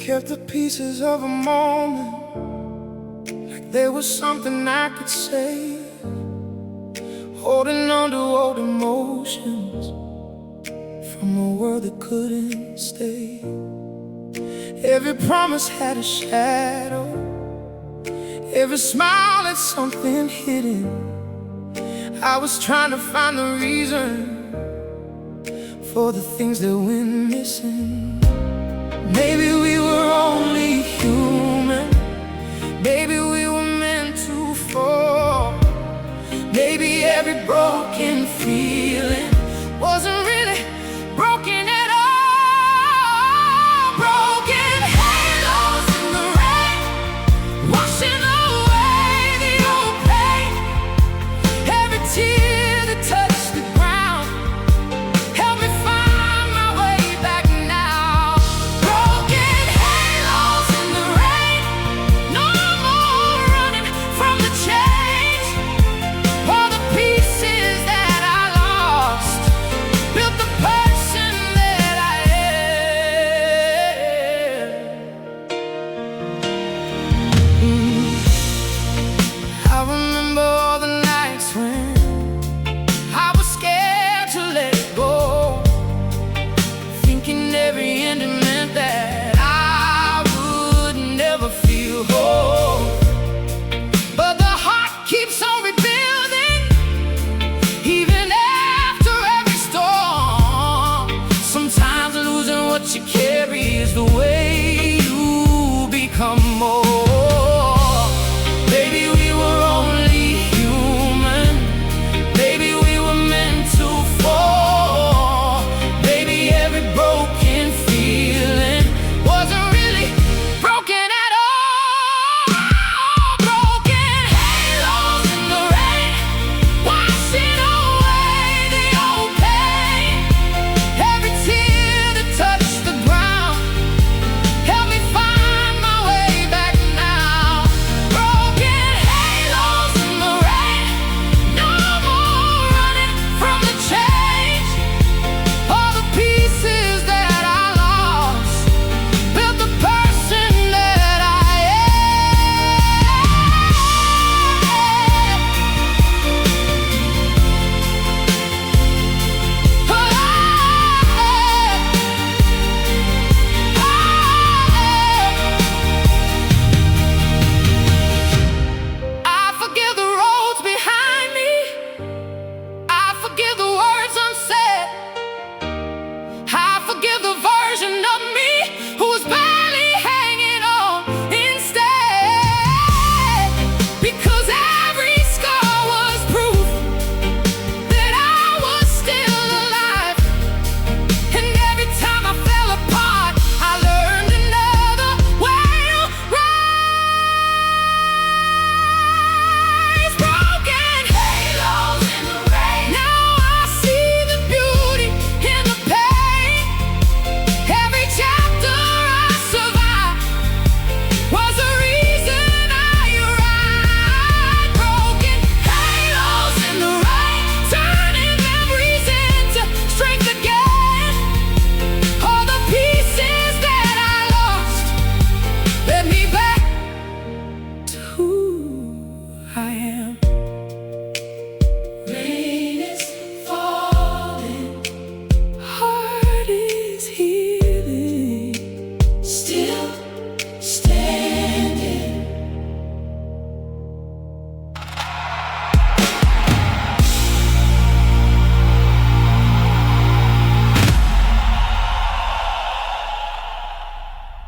kept the pieces of a moment, like there was something I could say, holding on to old emotions from a world that couldn't stay. Every promise had a shadow, every smile had something hidden. I was trying to find the reason for the things that went missing. Maybe we were only human, maybe we were meant to fall. Maybe every broken feeling wasn't really broken at all. Broken halos in the rain, washing away the old pain. Every tear that touched the ground helped me find my way back now. Broken halos in the rain, no more running from the change. All the pieces that I lost built the person that I am. I remember all the nights when I was scared to let it go, thinking every ending meant that I would never feel whole. But the heart keeps on rebuilding, even after every storm. Sometimes losing what you carry is the way you become more.